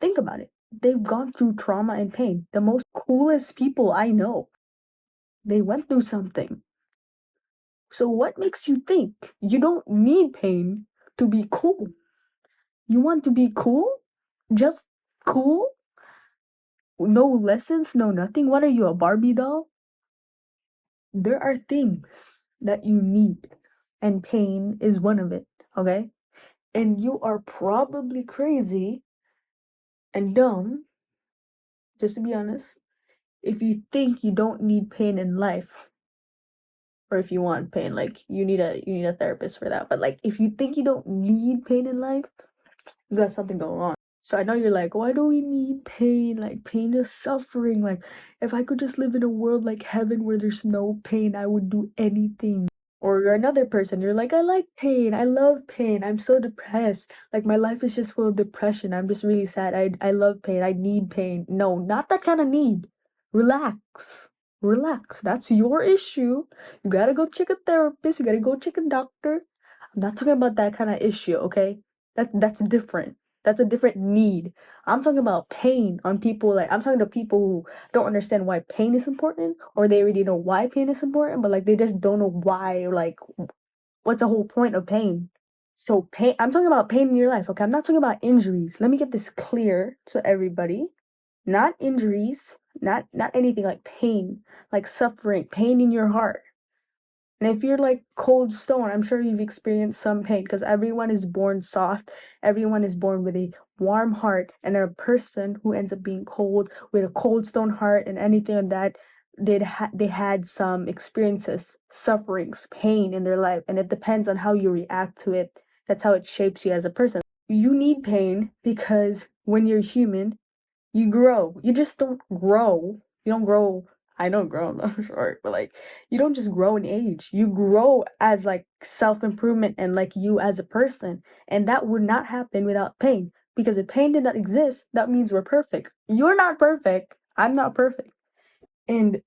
Think about it. They've gone through trauma and pain. The most coolest people I know, they went through something. So what makes you think you don't need pain to be cool? You want to be cool? Just cool? No lessons, no nothing? What are you, a Barbie doll? There are things that you need, and pain is one of it, okay? And you are probably crazy and dumb, just to be honest, if you think you don't need pain in life, or if you want pain, like you need a therapist for that. But like if you think you don't need pain in life, you got something going on. So I know you're like, why do we need pain? Like pain is suffering. Like if I could just live in a world like heaven where there's no pain, I would do anything. Or you're another person, you're like, I like pain, I love pain, I'm so depressed. Like my life is just full of depression. I'm just really sad. I love pain. I need pain. No, not that kind of need. Relax. Relax. That's your issue. You gotta go check a therapist. You gotta go check a doctor. I'm not talking about that kind of issue, okay? That's different. That's a different need. I'm talking about pain on people. Like I'm talking to people who don't understand why pain is important, or they already know why pain is important, but like they just don't know why, like what's the whole point of pain. So pain, I'm talking about pain in your life, okay? I'm not talking about injuries. Let me get this clear to everybody. Not injuries, not anything, like pain, like suffering, pain in your heart. And if you're like cold stone, I'm sure you've experienced some pain, because everyone is born soft. Everyone is born with a warm heart, and a person who ends up being cold with a cold stone heart and anything like that, they had some experiences, sufferings, pain in their life, and it depends on how you react to it. That's how it shapes you as a person. You need pain because when you're human, you grow. You just don't grow. You don't grow. I don't grow, I'm short, but like you don't just grow in age. You grow as like self-improvement and like you as a person. And that would not happen without pain. Because if pain did not exist, that means we're perfect. You're not perfect. I'm not perfect. And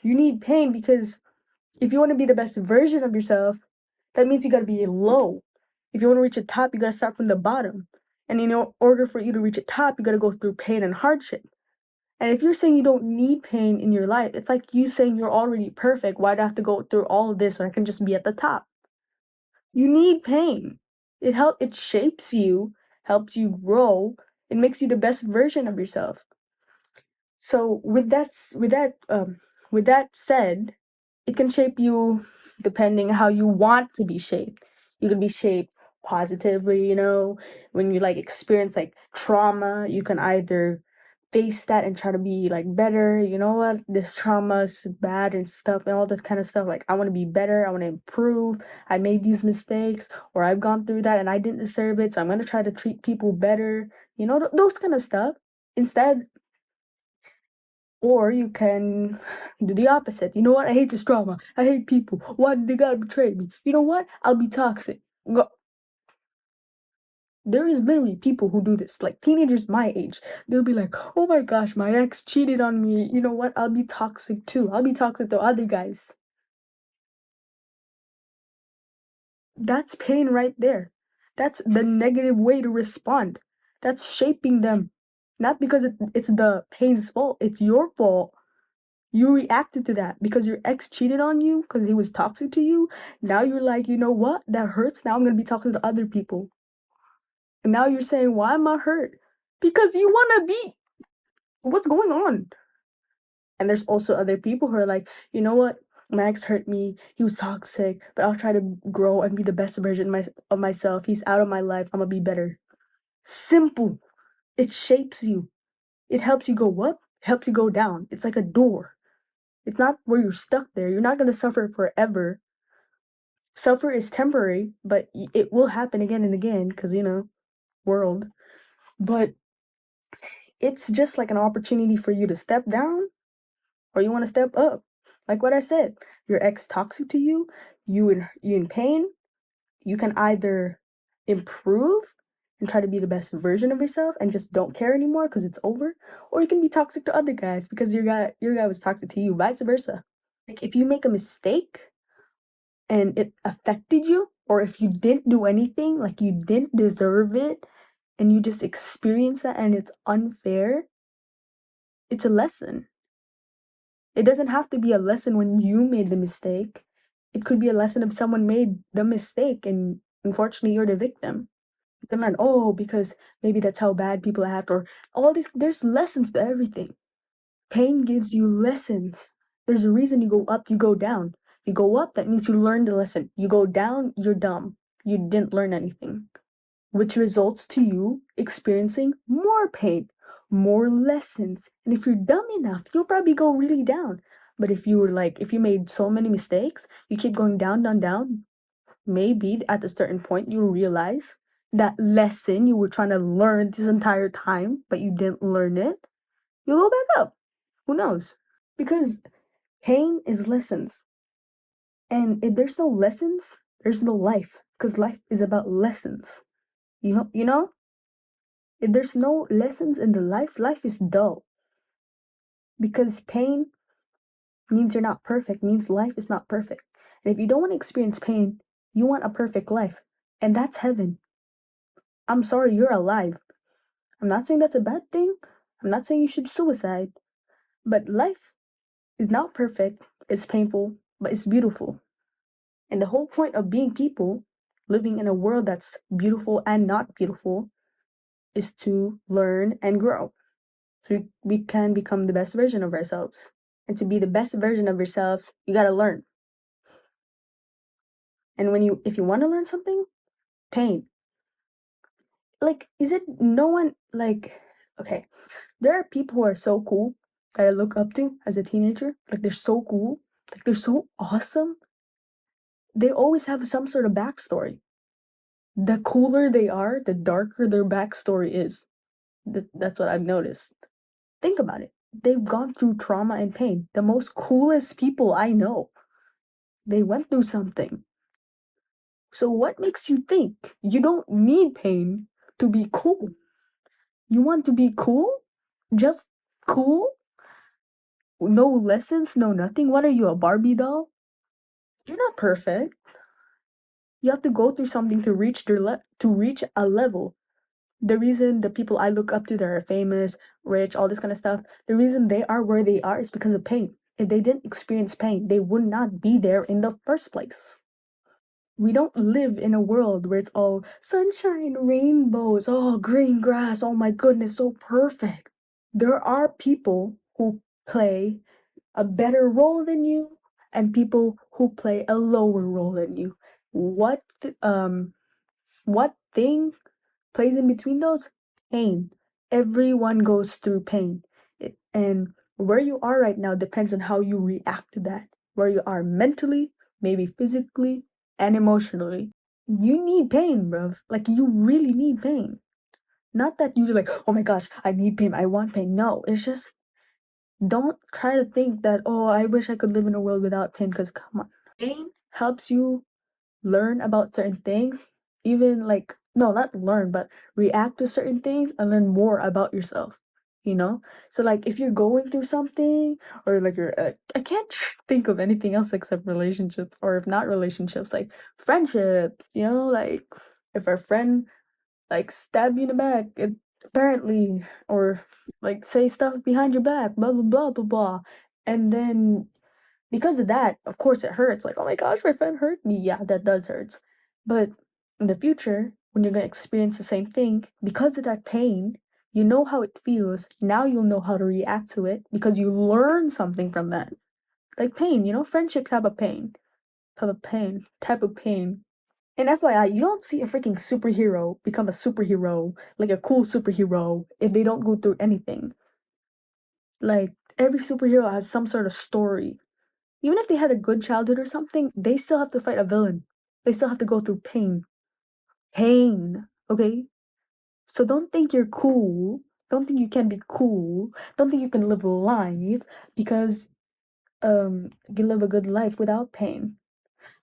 you need pain because if you want to be the best version of yourself, that means you gotta be low. If you want to reach the top, you gotta start from the bottom. And in order for you to reach the top, you gotta go through pain and hardship. And if you're saying you don't need pain in your life, it's like you saying you're already perfect. Why do I have to go through all of this when I can just be at the top? You need pain. It shapes you, helps you grow, it makes you the best version of yourself. So with that said, it can shape you depending how you want to be shaped. You can be shaped positively, when you like experience like trauma, you can either face that and try to be like better. You know what? This trauma is bad and stuff and all that kind of stuff. Like I want to be better, I want to improve. I made these mistakes or I've gone through that and I didn't deserve it, so I'm going to try to treat people better. Those kind of stuff. Instead, or you can do the opposite. You know what? I hate this drama. I hate people. Why did they gotta betray me? You know what? I'll be toxic. There is literally people who do this, like teenagers my age. They'll be like, oh my gosh, my ex cheated on me. You know what? I'll be toxic too. I'll be toxic to other guys. That's pain right there. That's the negative way to respond. That's shaping them. Not because it's the pain's fault, it's your fault. You reacted to that because your ex cheated on you because he was toxic to you. Now you're like, you know what? That hurts. Now I'm going to be talking to other people. And now you're saying, why am I hurt? Because you want to be. What's going on? And there's also other people who are like, you know what? My ex hurt me. He was toxic, but I'll try to grow and be the best version of myself. He's out of my life. I'm going to be better. Simple. It shapes you. It helps you go up, helps you go down. It's like a door. It's not where you're stuck there. You're not going to suffer forever. Suffer is temporary, but it will happen again and again because, world. But it's just like an opportunity for you to step down or you want to step up. Like what I said, your ex toxic to you, you in pain, you can either improve and try to be the best version of yourself and just don't care anymore because it's over, or you can be toxic to other guys because your guy was toxic to you, vice versa. Like if you make a mistake and it affected you, or if you didn't do anything, like you didn't deserve it, and you just experience that and it's unfair, it's a lesson. It doesn't have to be a lesson when you made the mistake. It could be a lesson if someone made the mistake and unfortunately you're the victim. You can learn, oh, because maybe that's how bad people act, or all these, there's lessons to everything. Pain gives you lessons. There's a reason you go up, you go down. You go up, that means you learned the lesson. You go down, you're dumb. You didn't learn anything, which results to you experiencing more pain, more lessons. And if you're dumb enough, you'll probably go really down. But if you were like, if you made so many mistakes, you keep going down, down, down, maybe at a certain point you'll realize that lesson you were trying to learn this entire time, but you didn't learn it. You'll go back up. Who knows? Because pain is lessons. And if there's no lessons, there's no life. Because life is about lessons. You know? If there's no lessons in the life, life is dull. Because pain means you're not perfect, means life is not perfect. And if you don't want to experience pain, you want a perfect life. And that's heaven. I'm sorry, you're alive. I'm not saying that's a bad thing. I'm not saying you should suicide. But life is not perfect. It's painful, but it's beautiful. And the whole point of being people, living in a world that's beautiful and not beautiful, is to learn and grow. So we can become the best version of ourselves. And to be the best version of yourselves, you gotta learn. And if you want to learn something, pain. Like, is it no one, like, okay, there are people who are so cool that I look up to as a teenager. Like, they're so cool. Like, they're so awesome. They always have some sort of backstory. The cooler they are, the darker their backstory is. That's what I've noticed. Think about it. They've gone through trauma and pain. The most coolest people I know, they went through something. So what makes you think you don't need pain to be cool? You want to be cool? Just cool? No lessons, no nothing? What are you, a Barbie doll? You're not perfect. You have to go through something to reach to reach a level. The reason the people I look up to that are famous, rich, all this kind of stuff, the reason they are where they are is because of pain. If they didn't experience pain, they would not be there in the first place. We don't live in a world where it's all sunshine, rainbows, oh, green grass, oh my goodness, so perfect. There are people who play a better role than you and people who play a lower role than you. What thing plays in between those? Pain. Everyone goes through pain. And where you are right now depends on how you react to that. Where you are mentally, maybe physically, and emotionally. You need pain, bruv. Like, you really need pain. Not that you're like, oh my gosh, I need pain, I want pain. No, it's just, don't try to think that, oh, I wish I could live in a world without pain, because come on. Pain helps you learn about certain things, even like, no, not learn, but react to certain things and learn more about yourself, you know? So, like, if you're going through something, or like I can't think of anything else except relationships, or if not relationships, like friendships, like if a friend like stab you in the back, apparently, or like say stuff behind your back, blah blah blah blah blah, and then because of that, of course, it hurts. Like, oh my gosh, my friend hurt me. Yeah, that does hurt. But in the future, when you're gonna experience the same thing, because of that pain, you know how it feels. Now you'll know how to react to it because you learn something from that. Like pain, friendship type of pain. And FYI, you don't see a freaking superhero become a superhero, like a cool superhero, if they don't go through anything. Like, every superhero has some sort of story. Even if they had a good childhood or something, they still have to fight a villain. They still have to go through pain. Pain, okay? So don't think you're cool. Don't think you can be cool. Don't think you can live life because you live a good life without pain.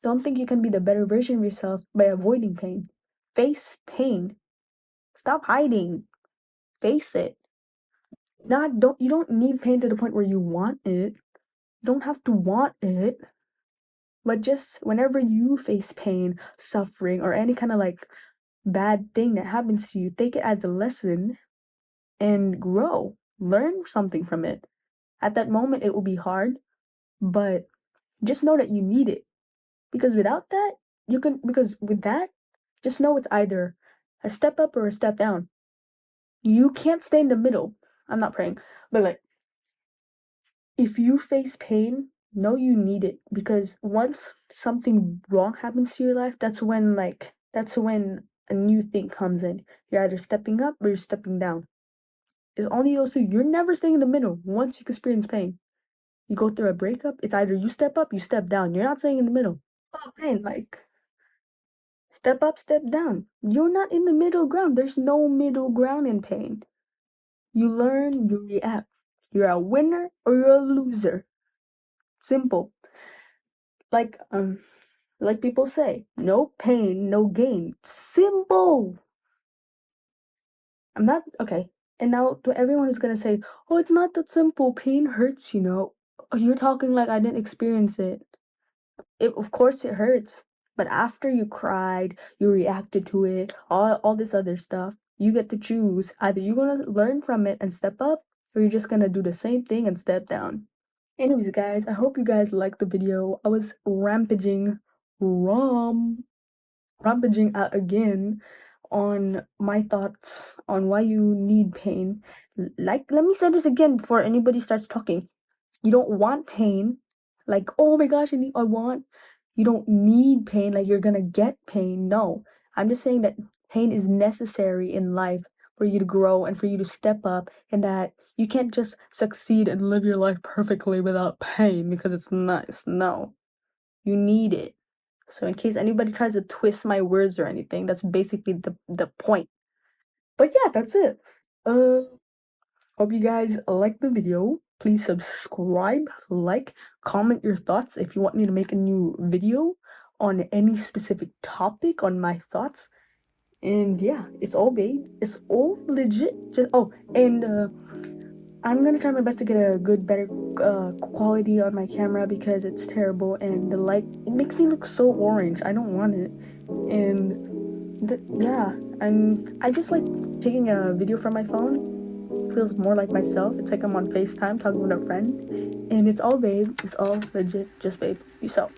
Don't think you can be the better version of yourself by avoiding pain. Face pain. Stop hiding. Face it. You don't need pain to the point where you want it. You don't have to want it. But just whenever you face pain, suffering, or any kind of like bad thing that happens to you, take it as a lesson and grow. Learn something from it. At that moment, it will be hard, but just know that you need it. Because without that, because with that, just know it's either a step up or a step down. You can't stay in the middle. I'm not praying, but like, if you face pain, know you need it because once something wrong happens to your life, that's when a new thing comes in. You're either stepping up or you're stepping down. It's only those two. You're never staying in the middle once you experience pain. You go through a breakup, it's either you step up, you step down. You're not staying in the middle. Oh, pain, like step up, step down. You're not in the middle ground. There's no middle ground in pain. You learn, you react. You're a winner or you're a loser. Simple. Like like people say, no pain, no gain. Simple. I'm not okay. And now to everyone who's gonna say, "Oh, it's not that simple. Pain hurts, you know." Oh, you're talking like I didn't experience it. Of course it hurts, but after you cried, you reacted to it, all this other stuff, you get to choose. Either you're gonna learn from it and step up, or you're just gonna do the same thing and step down. Anyways, guys, I hope you guys liked the video. I was rom rampaging out again on my thoughts on why you need pain. Like, let me say this again before anybody starts talking. You don't want pain, like, oh my gosh, I want. You don't need pain, like you're gonna get pain. No, I'm just saying that pain is necessary in life for you to grow and for you to step up, and that you can't just succeed and live your life perfectly without pain because it's nice. No, you need it. So in case anybody tries to twist my words or anything, that's basically the point. But yeah, that's it. Uh, hope you guys like the video. Please subscribe, like, comment your thoughts if you want me to make a new video on any specific topic on my thoughts. And yeah, it's all babe. It's all legit. Just and I'm gonna try my best to get a better quality on my camera because it's terrible and the light it makes me look so orange. I don't want it. And yeah, I just like taking a video from my phone. Feels more like myself. It's like I'm on FaceTime talking with a friend, and it's all babe. It's all legit. Just babe. Peace out.